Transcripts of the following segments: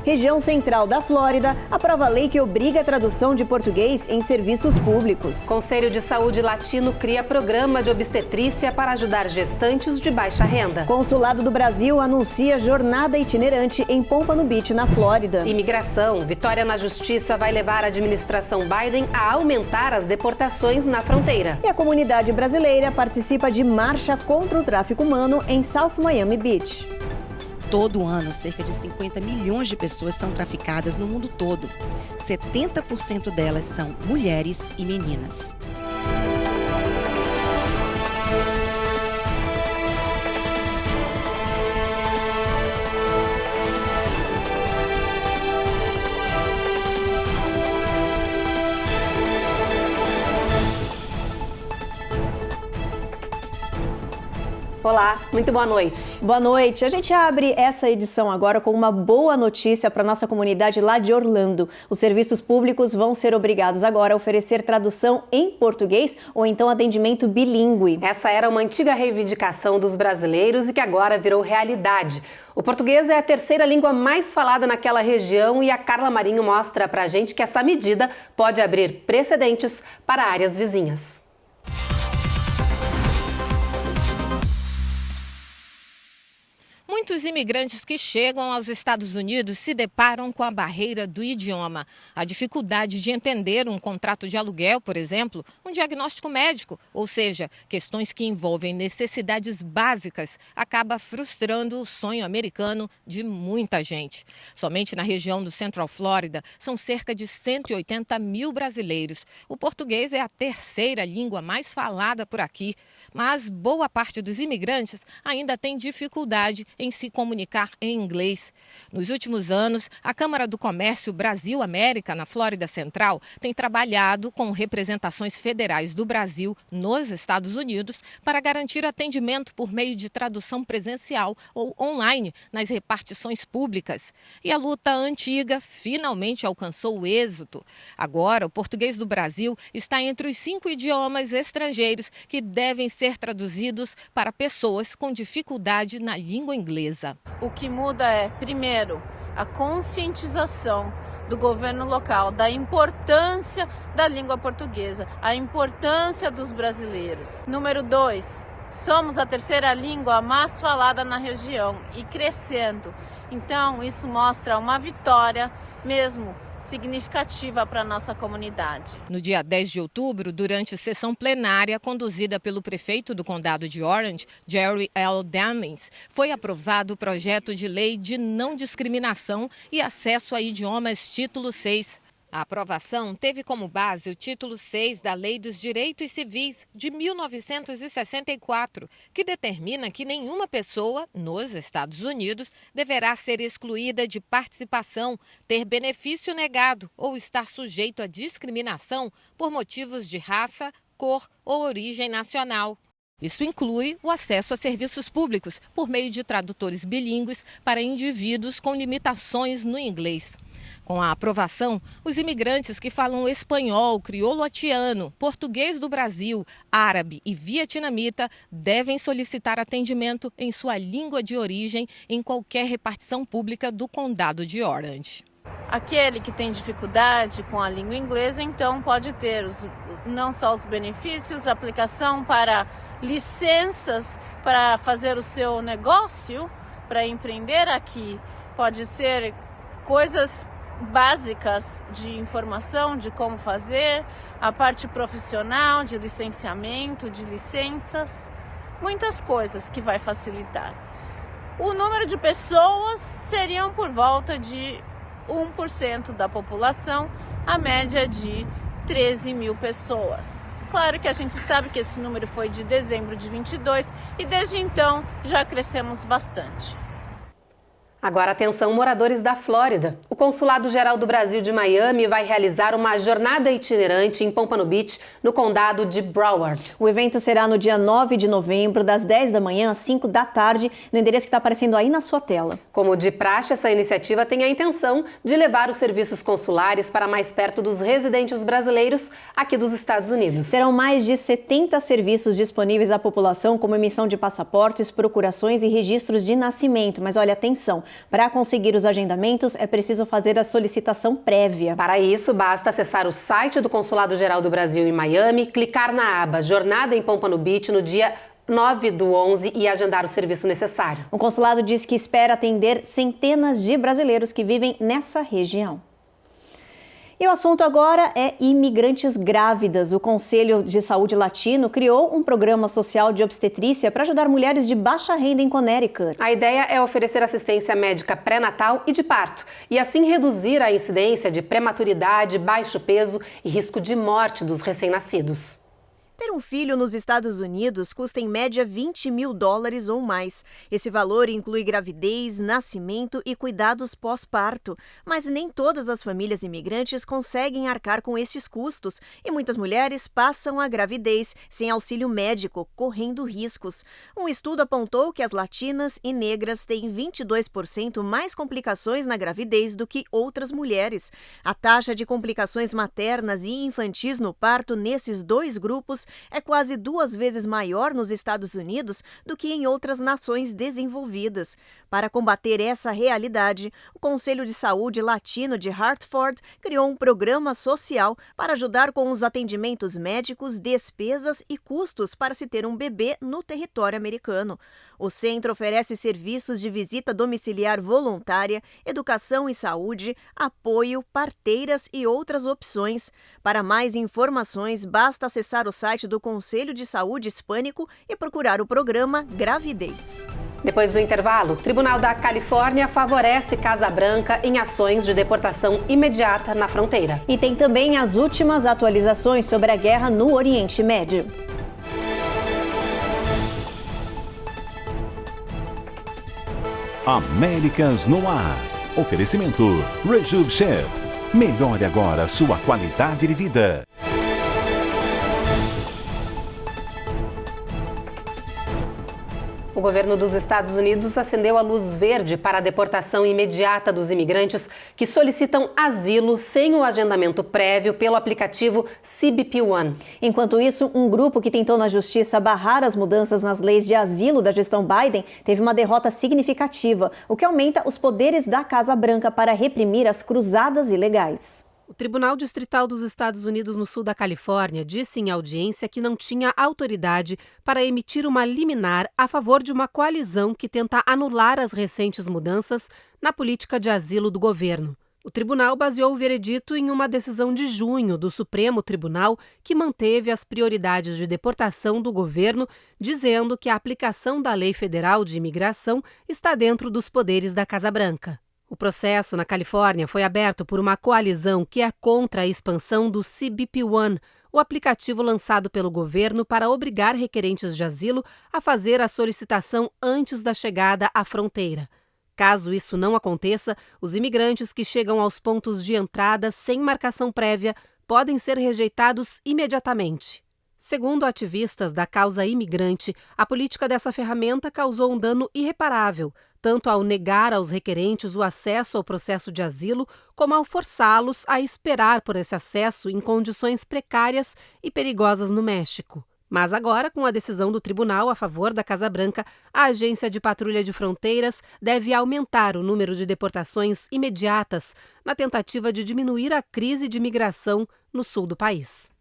Região Central da Flórida aprova lei que obriga a tradução de português em serviços públicos. Conselho de Saúde Latino cria programa de obstetrícia para ajudar gestantes de baixa renda. Consulado do Brasil anuncia jornada itinerante em Pompano Beach, na Flórida. Imigração. Vitória na Justiça vai levar a administração Biden a aumentar as deportações na fronteira. E a comunidade brasileira participa de marcha contra o tráfico humano em South Miami Beach. Todo ano, cerca de 50 milhões de pessoas são traficadas no mundo todo. 70% delas são mulheres e meninas. Olá, muito boa noite. Boa noite. A gente abre essa edição agora com uma boa notícia para a nossa comunidade lá de Orlando. Os serviços públicos vão ser obrigados agora a oferecer tradução em português ou então atendimento bilíngue. Essa era uma antiga reivindicação dos brasileiros e que agora virou realidade. O português é a terceira língua mais falada naquela região e a Carla Marinho mostra pra gente que essa medida pode abrir precedentes para áreas vizinhas. Muitos imigrantes que chegam aos Estados Unidos se deparam com a barreira do idioma. A dificuldade de entender um contrato de aluguel, por exemplo, um diagnóstico médico, ou seja, questões que envolvem necessidades básicas, acaba frustrando o sonho americano de muita gente. Somente na região do Central Flórida são cerca de 180 mil brasileiros. O português é a terceira língua mais falada por aqui, mas boa parte dos imigrantes ainda tem dificuldade em se comunicar em inglês. Nos últimos anos, a Câmara do Comércio Brasil-América, na Flórida Central, tem trabalhado com representações federais do Brasil nos Estados Unidos para garantir atendimento por meio de tradução presencial ou online nas repartições públicas. E a luta antiga finalmente alcançou o êxito. Agora, o português do Brasil está entre os 5 idiomas estrangeiros que devem ser traduzidos para pessoas com dificuldade na língua inglesa. O que muda é, primeiro, a conscientização do governo local da importância da língua portuguesa, a importância dos brasileiros. Número 2, somos a terceira língua mais falada na região e crescendo. Então, isso mostra uma vitória mesmo significativa para a nossa comunidade. No dia 10 de outubro, durante sessão plenária conduzida pelo prefeito do condado de Orange, Jerry L. Demings, foi aprovado o projeto de lei de não discriminação e acesso a idiomas título 6. A aprovação teve como base o título 6 da Lei dos Direitos Civis de 1964, que determina que nenhuma pessoa nos Estados Unidos deverá ser excluída de participação, ter benefício negado ou estar sujeito a discriminação por motivos de raça, cor ou origem nacional. Isso inclui o acesso a serviços públicos por meio de tradutores bilíngues para indivíduos com limitações no inglês. Com a aprovação, os imigrantes que falam espanhol, crioulo haitiano, português do Brasil, árabe e vietnamita devem solicitar atendimento em sua língua de origem em qualquer repartição pública do condado de Orange. Aquele que tem dificuldade com a língua inglesa, então pode ter não só os benefícios, aplicação para licenças para fazer o seu negócio, para empreender aqui, pode ser coisas básicas de informação de como fazer, a parte profissional, de licenciamento, de licenças, muitas coisas que vai facilitar. O número de pessoas seriam por volta de 1% da população, a média de 13 mil pessoas. Claro que a gente sabe que esse número foi de dezembro de 22 e desde então já crescemos bastante. Agora atenção, moradores da Flórida. O Consulado-Geral do Brasil de Miami vai realizar uma jornada itinerante em Pompano Beach, no condado de Broward. O evento será no dia 9 de novembro, das 10 da manhã às 5 da tarde, no endereço que está aparecendo aí na sua tela. Como de praxe, essa iniciativa tem a intenção de levar os serviços consulares para mais perto dos residentes brasileiros aqui dos Estados Unidos. Serão mais de 70 serviços disponíveis à população, como emissão de passaportes, procurações e registros de nascimento. Mas olha, atenção, Para conseguir os agendamentos, é preciso fazer a solicitação prévia. Para isso, basta acessar o site do Consulado-Geral do Brasil em Miami, clicar na aba Jornada em Pompano Beach no dia 9/11 e agendar o serviço necessário. O consulado diz que espera atender centenas de brasileiros que vivem nessa região. E o assunto agora é imigrantes grávidas. O Conselho de Saúde Latino criou um programa social de obstetrícia para ajudar mulheres de baixa renda em Connecticut. A ideia é oferecer assistência médica pré-natal e de parto, e assim reduzir a incidência de prematuridade, baixo peso e risco de morte dos recém-nascidos. Ter um filho nos Estados Unidos custa em média $20 mil ou mais. Esse valor inclui gravidez, nascimento e cuidados pós-parto. Mas nem todas as famílias imigrantes conseguem arcar com estes custos e muitas mulheres passam a gravidez sem auxílio médico, correndo riscos. Um estudo apontou que as latinas e negras têm 22% mais complicações na gravidez do que outras mulheres. A taxa de complicações maternas e infantis no parto nesses dois grupos é quase 2 vezes maior nos Estados Unidos do que em outras nações desenvolvidas. Para combater essa realidade, o Conselho de Saúde Latino de Hartford criou um programa social para ajudar com os atendimentos médicos, despesas e custos para se ter um bebê no território americano. O centro oferece serviços de visita domiciliar voluntária, educação e saúde, apoio, parteiras e outras opções. Para mais informações, basta acessar o site do Conselho de Saúde Hispânico e procurar o programa Gravidez. Depois do intervalo, o Tribunal da Califórnia favorece Casa Branca em ações de deportação imediata na fronteira. E tem também as últimas atualizações sobre a guerra no Oriente Médio. Américas no Ar. Oferecimento Rejuve Chef. Melhore agora sua qualidade de vida. O governo dos Estados Unidos acendeu a luz verde para a deportação imediata dos imigrantes que solicitam asilo sem o agendamento prévio pelo aplicativo CBP One. Enquanto isso, um grupo que tentou na justiça barrar as mudanças nas leis de asilo da gestão Biden teve uma derrota significativa, o que aumenta os poderes da Casa Branca para reprimir as cruzadas ilegais. O Tribunal Distrital dos Estados Unidos no sul da Califórnia disse em audiência que não tinha autoridade para emitir uma liminar a favor de uma coalizão que tenta anular as recentes mudanças na política de asilo do governo. O tribunal baseou o veredito em uma decisão de junho do Supremo Tribunal que manteve as prioridades de deportação do governo, dizendo que a aplicação da Lei Federal de Imigração está dentro dos poderes da Casa Branca. O processo na Califórnia foi aberto por uma coalizão que é contra a expansão do CBP One, o aplicativo lançado pelo governo para obrigar requerentes de asilo a fazer a solicitação antes da chegada à fronteira. Caso isso não aconteça, os imigrantes que chegam aos pontos de entrada sem marcação prévia podem ser rejeitados imediatamente. Segundo ativistas da causa imigrante, a política dessa ferramenta causou um dano irreparável, tanto ao negar aos requerentes o acesso ao processo de asilo, como ao forçá-los a esperar por esse acesso em condições precárias e perigosas no México. Mas agora, com a decisão do tribunal a favor da Casa Branca, a Agência de Patrulha de Fronteiras deve aumentar o número de deportações imediatas na tentativa de diminuir a crise de imigração no sul do país.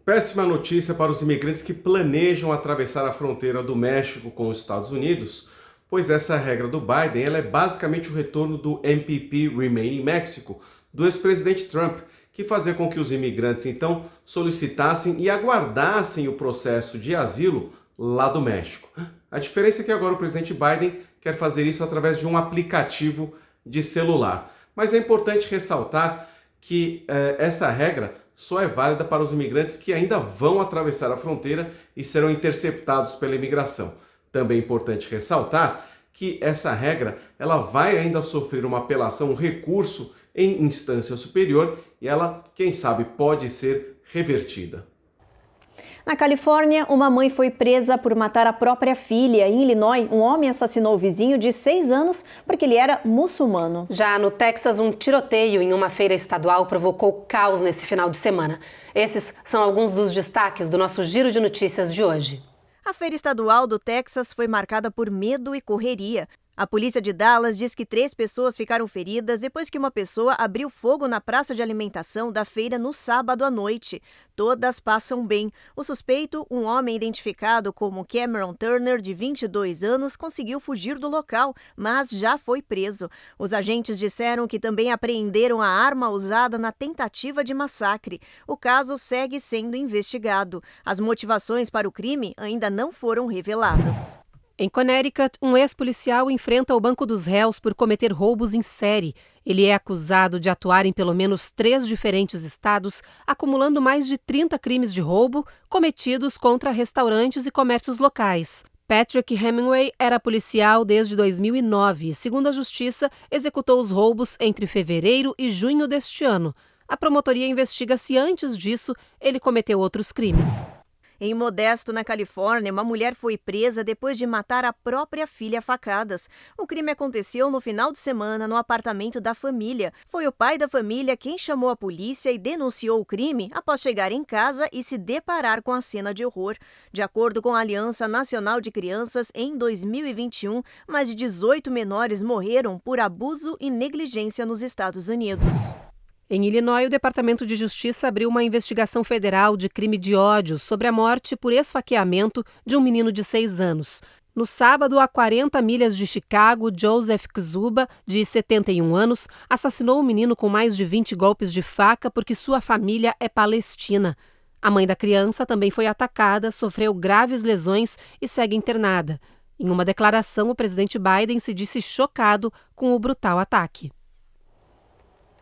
Péssima notícia para os imigrantes que planejam atravessar a fronteira do México com os Estados Unidos, pois essa regra do Biden ela é basicamente o retorno do MPP Remain in Mexico, do ex-presidente Trump, que fazia com que os imigrantes então solicitassem e aguardassem o processo de asilo lá do México. A diferença é que agora o presidente Biden quer fazer isso através de um aplicativo de celular. Mas é importante ressaltar que essa regra só é válida para os imigrantes que ainda vão atravessar a fronteira e serão interceptados pela imigração. Também é importante ressaltar que essa regra ela vai ainda sofrer uma apelação, um recurso em instância superior e ela, quem sabe, pode ser revertida. Na Califórnia, uma mãe foi presa por matar a própria filha. Em Illinois, um homem assassinou o vizinho de 6 anos porque ele era muçulmano. Já no Texas, um tiroteio em uma feira estadual provocou caos nesse final de semana. Esses são alguns dos destaques do nosso Giro de Notícias de hoje. A feira estadual do Texas foi marcada por medo e correria. A polícia de Dallas diz que 3 pessoas ficaram feridas depois que uma pessoa abriu fogo na praça de alimentação da feira no sábado à noite. Todas passam bem. O suspeito, um homem identificado como Cameron Turner, de 22 anos, conseguiu fugir do local, mas já foi preso. Os agentes disseram que também apreenderam a arma usada na tentativa de massacre. O caso segue sendo investigado. As motivações para o crime ainda não foram reveladas. Em Connecticut, um ex-policial enfrenta o banco dos réus por cometer roubos em série. Ele é acusado de atuar em pelo menos 3 diferentes estados, acumulando mais de 30 crimes de roubo cometidos contra restaurantes e comércios locais. Patrick Hemingway era policial desde 2009 e, segundo a Justiça, executou os roubos entre fevereiro e junho deste ano. A promotoria investiga se antes disso ele cometeu outros crimes. Em Modesto, na Califórnia, uma mulher foi presa depois de matar a própria filha a facadas. O crime aconteceu no final de semana no apartamento da família. Foi o pai da família quem chamou a polícia e denunciou o crime após chegar em casa e se deparar com a cena de horror. De acordo com a Aliança Nacional de Crianças, em 2021, mais de 18 menores morreram por abuso e negligência nos Estados Unidos. Em Illinois, o Departamento de Justiça abriu uma investigação federal de crime de ódio sobre a morte por esfaqueamento de um menino de 6 anos. No sábado, a 40 milhas de Chicago, Joseph Kzuba, de 71 anos, assassinou o menino com mais de 20 golpes de faca porque sua família é palestina. A mãe da criança também foi atacada, sofreu graves lesões e segue internada. Em uma declaração, o presidente Biden se disse chocado com o brutal ataque.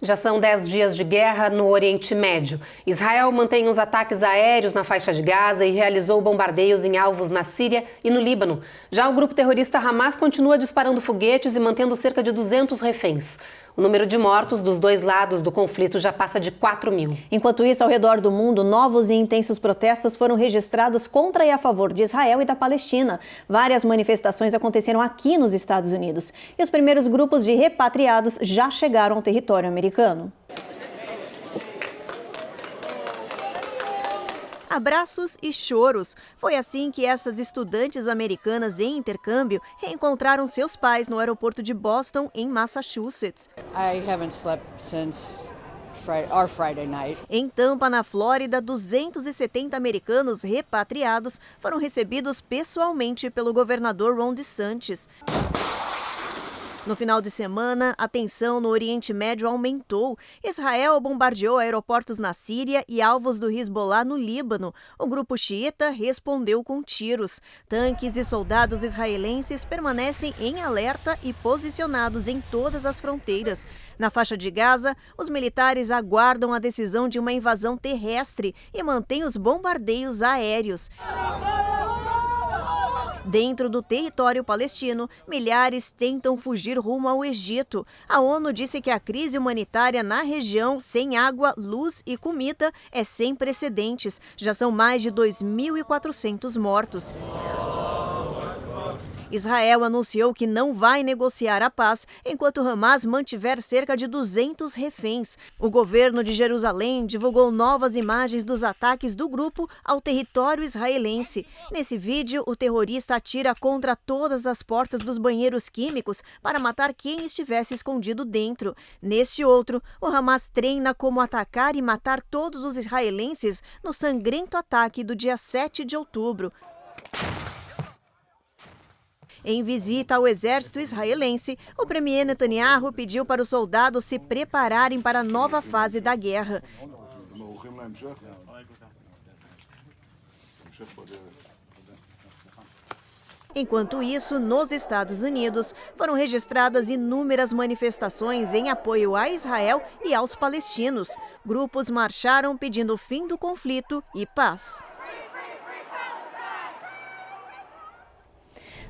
Já são 10 dias de guerra no Oriente Médio. Israel mantém os ataques aéreos na faixa de Gaza e realizou bombardeios em alvos na Síria e no Líbano. Já o grupo terrorista Hamas continua disparando foguetes e mantendo cerca de 200 reféns. O número de mortos dos 2 lados do conflito já passa de 4.000. Enquanto isso, ao redor do mundo, novos e intensos protestos foram registrados contra e a favor de Israel e da Palestina. Várias manifestações aconteceram aqui nos Estados Unidos. E os primeiros grupos de repatriados já chegaram ao território americano. Abraços e choros. Foi assim que essas estudantes americanas em intercâmbio reencontraram seus pais no aeroporto de Boston, em Massachusetts. I haven't slept since our Friday night. Em Tampa, na Flórida, 270 americanos repatriados foram recebidos pessoalmente pelo governador Ron DeSantis. No final de semana, a tensão no Oriente Médio aumentou. Israel bombardeou aeroportos na Síria e alvos do Hezbollah no Líbano. O grupo xiita respondeu com tiros. Tanques e soldados israelenses permanecem em alerta e posicionados em todas as fronteiras. Na faixa de Gaza, os militares aguardam a decisão de uma invasão terrestre e mantêm os bombardeios aéreos. Dentro do território palestino, milhares tentam fugir rumo ao Egito. A ONU disse que a crise humanitária na região, sem água, luz e comida, é sem precedentes. Já são mais de 2.400 mortos. Israel anunciou que não vai negociar a paz enquanto Hamas mantiver cerca de 200 reféns. O governo de Jerusalém divulgou novas imagens dos ataques do grupo ao território israelense. Nesse vídeo, o terrorista atira contra todas as portas dos banheiros químicos para matar quem estivesse escondido dentro. Neste outro, o Hamas treina como atacar e matar todos os israelenses no sangrento ataque do dia 7 de outubro. Em visita ao exército israelense, o premier Netanyahu pediu para os soldados se prepararem para a nova fase da guerra. Enquanto isso, nos Estados Unidos, foram registradas inúmeras manifestações em apoio a Israel e aos palestinos. Grupos marcharam pedindo o fim do conflito e paz.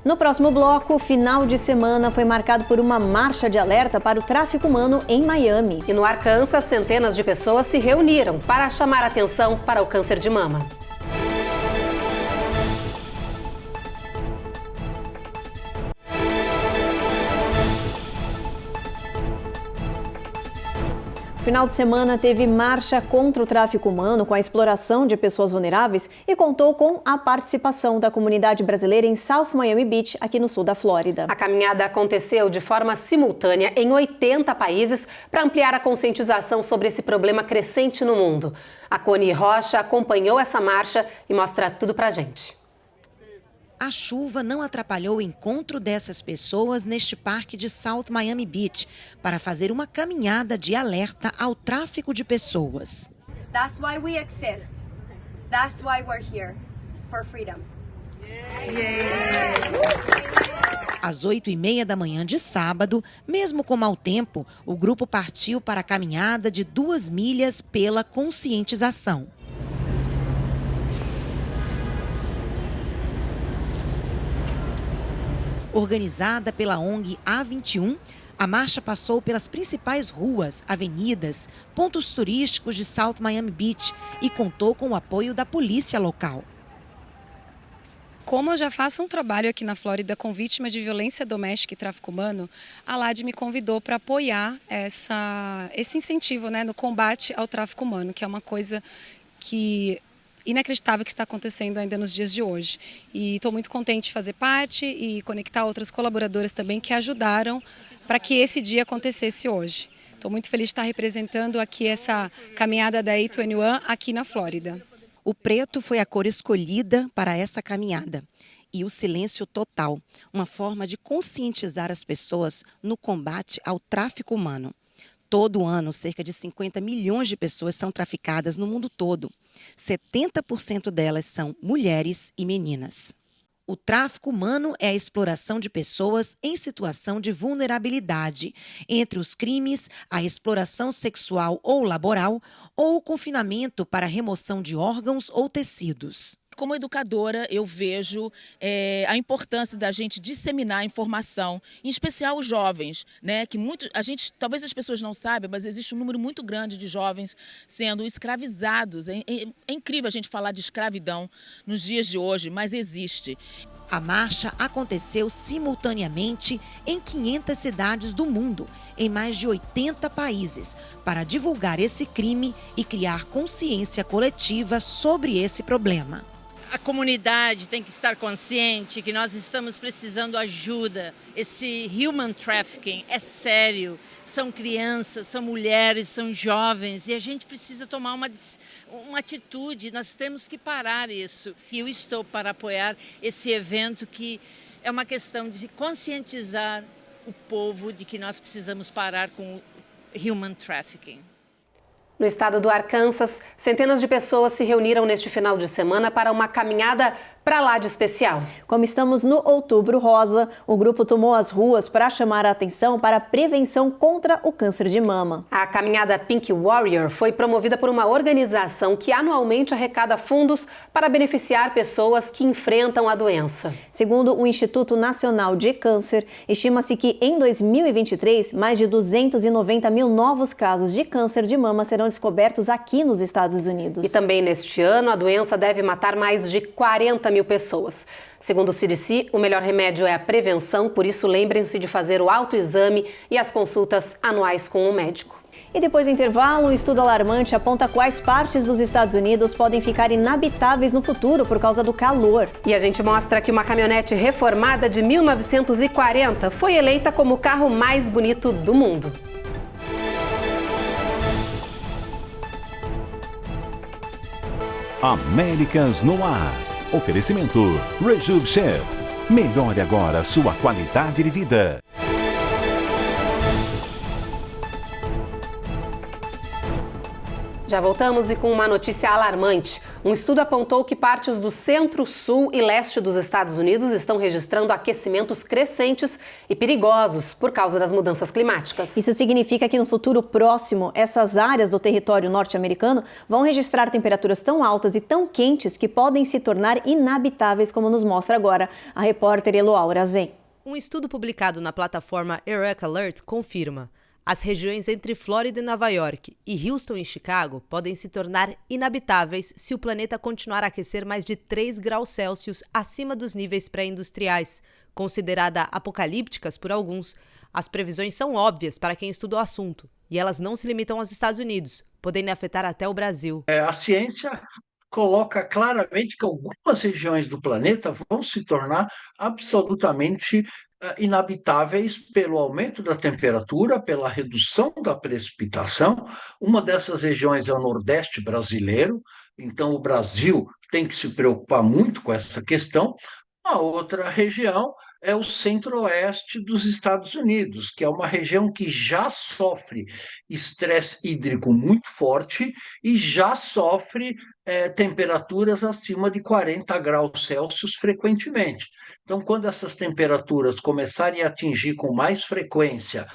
No próximo bloco, o final de semana foi marcado por uma marcha de alerta para o tráfico humano em Miami. E no Arkansas, centenas de pessoas se reuniram para chamar atenção para o câncer de mama. Final de semana teve marcha contra o tráfico humano com a exploração de pessoas vulneráveis e contou com a participação da comunidade brasileira em South Miami Beach, aqui no sul da Flórida. A caminhada aconteceu de forma simultânea em 80 países para ampliar a conscientização sobre esse problema crescente no mundo. A Coni Rocha acompanhou essa marcha e mostra tudo pra gente. A chuva não atrapalhou o encontro dessas pessoas neste parque de South Miami Beach para fazer uma caminhada de alerta ao tráfico de pessoas. That's why we exist. That's why we're here, for freedom. Às 8h30 da manhã de sábado, mesmo com mau tempo, o grupo partiu para a caminhada de 2 milhas pela conscientização. Organizada pela ONG A21, a marcha passou pelas principais ruas, avenidas, pontos turísticos de South Miami Beach e contou com o apoio da polícia local. Como eu já faço um trabalho aqui na Flórida com vítimas de violência doméstica e tráfico humano, a LAD me convidou para apoiar esse incentivo, no combate ao tráfico humano, que é uma coisa inacreditável que está acontecendo ainda nos dias de hoje. E estou muito contente de fazer parte e conectar outras colaboradoras também que ajudaram para que esse dia acontecesse hoje. Estou muito feliz de estar representando aqui essa caminhada da A21 aqui na Flórida. O preto foi a cor escolhida para essa caminhada. E o silêncio total, uma forma de conscientizar as pessoas no combate ao tráfico humano. Todo ano, cerca de 50 milhões de pessoas são traficadas no mundo todo. 70% delas são mulheres e meninas. O tráfico humano é a exploração de pessoas em situação de vulnerabilidade. Entre os crimes, a exploração sexual ou laboral ou o confinamento para remoção de órgãos ou tecidos. Como educadora, eu vejo a importância da gente disseminar informação, em especial os jovens, que talvez as pessoas não saibam, mas existe um número muito grande de jovens sendo escravizados. É incrível a gente falar de escravidão nos dias de hoje, mas existe. A marcha aconteceu simultaneamente em 500 cidades do mundo, em mais de 80 países, para divulgar esse crime e criar consciência coletiva sobre esse problema. A comunidade tem que estar consciente que nós estamos precisando de ajuda. Esse human trafficking é sério. São crianças, são mulheres, são jovens e a gente precisa tomar uma atitude. Nós temos que parar isso. E eu estou para apoiar esse evento que é uma questão de conscientizar o povo de que nós precisamos parar com o human trafficking. No estado do Arkansas, centenas de pessoas se reuniram neste final de semana para uma caminhada para lá de especial. Como estamos no Outubro Rosa, o grupo tomou as ruas para chamar a atenção para a prevenção contra o câncer de mama. A caminhada Pink Warrior foi promovida por uma organização que anualmente arrecada fundos para beneficiar pessoas que enfrentam a doença. Segundo o Instituto Nacional de Câncer, estima-se que em 2023, mais de 290 mil novos casos de câncer de mama serão descobertos aqui nos Estados Unidos. E também neste ano, a doença deve matar mais de 40 mil pessoas. Segundo o CDC, o melhor remédio é a prevenção, por isso lembrem-se de fazer o autoexame e as consultas anuais com um médico. E depois do intervalo, um estudo alarmante aponta quais partes dos Estados Unidos podem ficar inabitáveis no futuro por causa do calor. E a gente mostra que uma caminhonete reformada de 1940 foi eleita como o carro mais bonito do mundo. Américas no Ar. Oferecimento Rejuve Chef. Melhore agora sua qualidade de vida. Já voltamos e com uma notícia alarmante. Um estudo apontou que partes do centro, sul e leste dos Estados Unidos estão registrando aquecimentos crescentes e perigosos por causa das mudanças climáticas. Isso significa que no futuro próximo, essas áreas do território norte-americano vão registrar temperaturas tão altas e tão quentes que podem se tornar inabitáveis, como nos mostra agora a repórter Eloaura Zen. Um estudo publicado na plataforma Eric Alert confirma. As regiões entre Flórida e Nova York e Houston e Chicago podem se tornar inabitáveis se o planeta continuar a aquecer mais de 3 graus Celsius acima dos níveis pré-industriais, considerada apocalípticas por alguns. As previsões são óbvias para quem estuda o assunto. E elas não se limitam aos Estados Unidos, podendo afetar até o Brasil. A ciência coloca claramente que algumas regiões do planeta vão se tornar absolutamente inabitáveis pelo aumento da temperatura, pela redução da precipitação. Uma dessas regiões é o Nordeste brasileiro, então o Brasil tem que se preocupar muito com essa questão. A outra região é o centro-oeste dos Estados Unidos, que é uma região que já sofre estresse hídrico muito forte e já sofre temperaturas acima de 40 graus Celsius frequentemente. Então, quando essas temperaturas começarem a atingir com mais frequência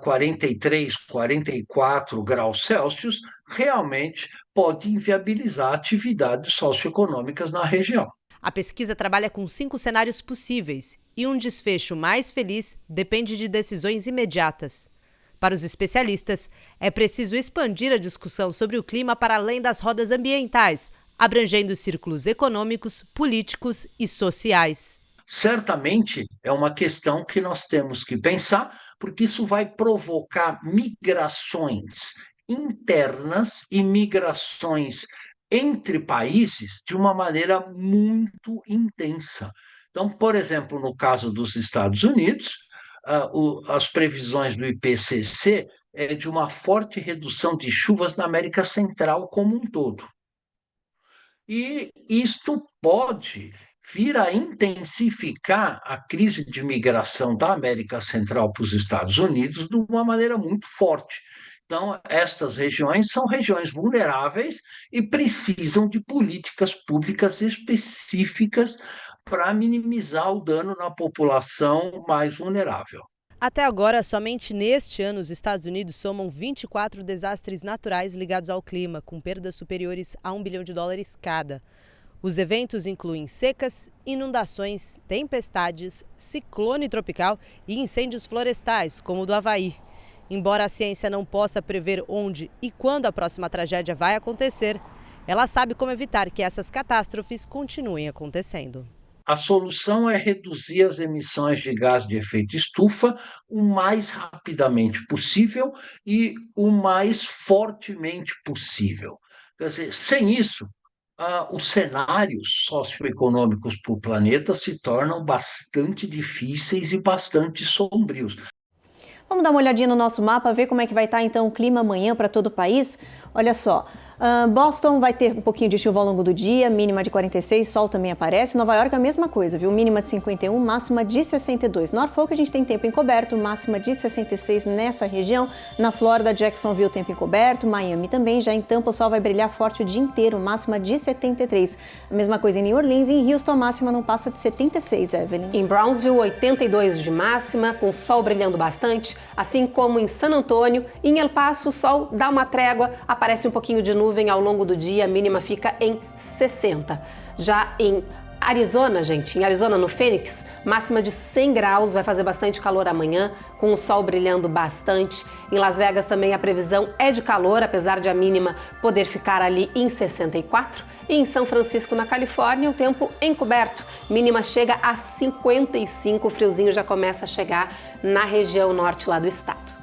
43, 44 graus Celsius, realmente pode inviabilizar atividades socioeconômicas na região. A pesquisa trabalha com 5 cenários possíveis e um desfecho mais feliz depende de decisões imediatas. Para os especialistas, é preciso expandir a discussão sobre o clima para além das rodas ambientais, abrangendo círculos econômicos, políticos e sociais. Certamente é uma questão que nós temos que pensar, porque isso vai provocar migrações internas e migrações entre países de uma maneira muito intensa. Então, por exemplo, no caso dos Estados Unidos, as previsões do IPCC é de uma forte redução de chuvas na América Central como um todo. E isto pode vir a intensificar a crise de migração da América Central para os Estados Unidos de uma maneira muito forte. Então, estas regiões são regiões vulneráveis e precisam de políticas públicas específicas para minimizar o dano na população mais vulnerável. Até agora, somente neste ano, os Estados Unidos somam 24 desastres naturais ligados ao clima, com perdas superiores a $1 bilhão cada. Os eventos incluem secas, inundações, tempestades, ciclone tropical e incêndios florestais, como o do Havaí. Embora a ciência não possa prever onde e quando a próxima tragédia vai acontecer, ela sabe como evitar que essas catástrofes continuem acontecendo. A solução é reduzir as emissões de gás de efeito estufa o mais rapidamente possível e o mais fortemente possível. Quer dizer, sem isso, os cenários socioeconômicos para o planeta se tornam bastante difíceis e bastante sombrios. Vamos dar uma olhadinha no nosso mapa, ver como é que vai estar então o clima amanhã para todo o país. Olha só, Boston vai ter um pouquinho de chuva ao longo do dia, mínima de 46, sol também aparece. Nova York a mesma coisa, viu? Mínima de 51, máxima de 62. Norfolk a gente tem tempo encoberto, máxima de 66 nessa região. Na Flórida, Jacksonville, tempo encoberto. Miami também, já em Tampa o sol vai brilhar forte o dia inteiro, máxima de 73. A mesma coisa em New Orleans e em Houston, a máxima não passa de 76, Evelyn. Em Brownsville, 82 de máxima, com sol brilhando bastante. Assim como em San Antônio, em El Paso o sol dá uma trégua, aparece um pouquinho de nuvem ao longo do dia, a mínima fica em 60. Já em Arizona, gente, em Arizona, no Phoenix, máxima de 100 graus, vai fazer bastante calor amanhã, com o sol brilhando bastante. Em Las Vegas também a previsão é de calor, apesar de a mínima poder ficar ali em 64. E em São Francisco, na Califórnia, o tempo encoberto, mínima chega a 55, o friozinho já começa a chegar na região norte lá do estado.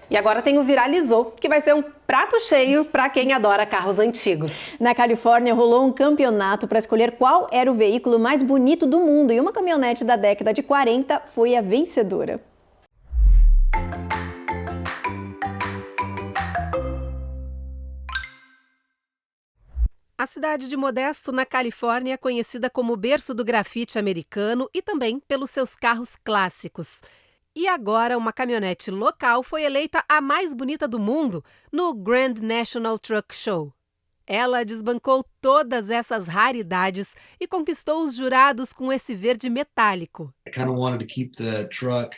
E agora tem o Viralizou, que vai ser um prato cheio para quem adora carros antigos. Na Califórnia rolou um campeonato para escolher qual era o veículo mais bonito do mundo e uma caminhonete da década de 40 foi a vencedora. A cidade de Modesto, na Califórnia, é conhecida como berço do grafite americano e também pelos seus carros clássicos. E agora uma caminhonete local foi eleita a mais bonita do mundo no Grand National Truck Show. Ela desbancou todas essas raridades e conquistou os jurados com esse verde metálico. I kind of wanted to keep the truck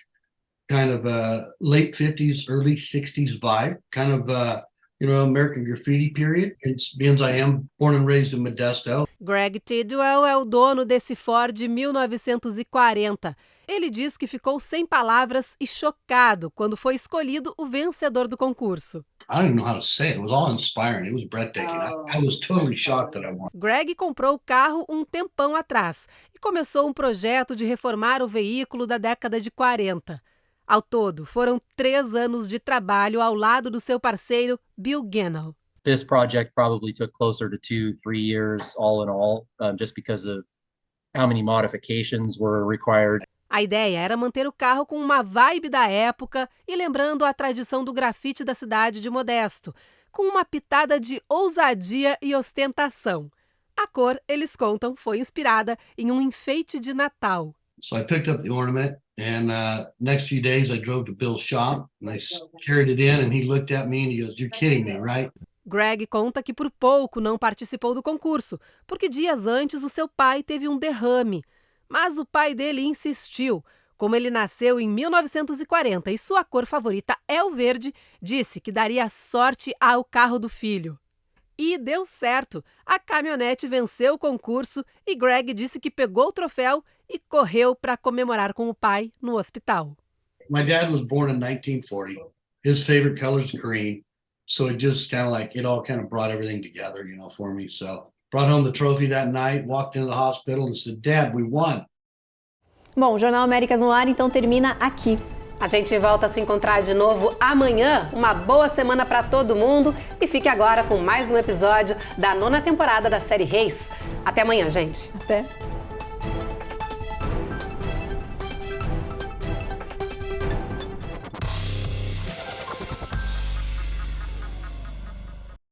kind of a late 50s, early 60s vibe, kind of American Graffiti period. It's because I am born and raised in Modesto. Greg Tidwell é o dono desse Ford 1940. Ele diz que ficou sem palavras e chocado quando foi escolhido o vencedor do concurso. I don't even know how to say it. It was all inspiring. It was breathtaking. I was totally shocked that I won. Greg comprou o carro um tempão atrás e começou um projeto de reformar o veículo da década de 40. Ao todo, foram 3 anos de trabalho ao lado do seu parceiro Bill Gannell. This project probably took closer to 2-3 years all in all, just because of how many modifications were required. A ideia era manter o carro com uma vibe da época e lembrando a tradição do grafite da cidade de Modesto, com uma pitada de ousadia e ostentação. A cor, eles contam, foi inspirada em um enfeite de Natal. So I picked up the ornament, and next few days I drove to Bill's shop, and I carried it in, and he looked at me and he goes, "You're kidding me, right?" Greg conta que por pouco não participou do concurso, porque dias antes o seu pai teve um derrame. Mas o pai dele insistiu. Como ele nasceu em 1940 e sua cor favorita é o verde, disse que daria sorte ao carro do filho. E deu certo. A caminhonete venceu o concurso e Greg disse que pegou o troféu e correu para comemorar com o pai no hospital. My dad was born in 1940. His favorite color is green. So it just kind of like, it all kind of brought everything together, for me. So brought home the trophy that night, walked into the hospital and said, "Dad, we won." Bom, o Jornal Américas no Ar então termina aqui. A gente volta a se encontrar de novo amanhã. Uma boa semana para todo mundo e fique agora com mais um episódio da 9ª temporada da série Reis. Até amanhã, gente. Até.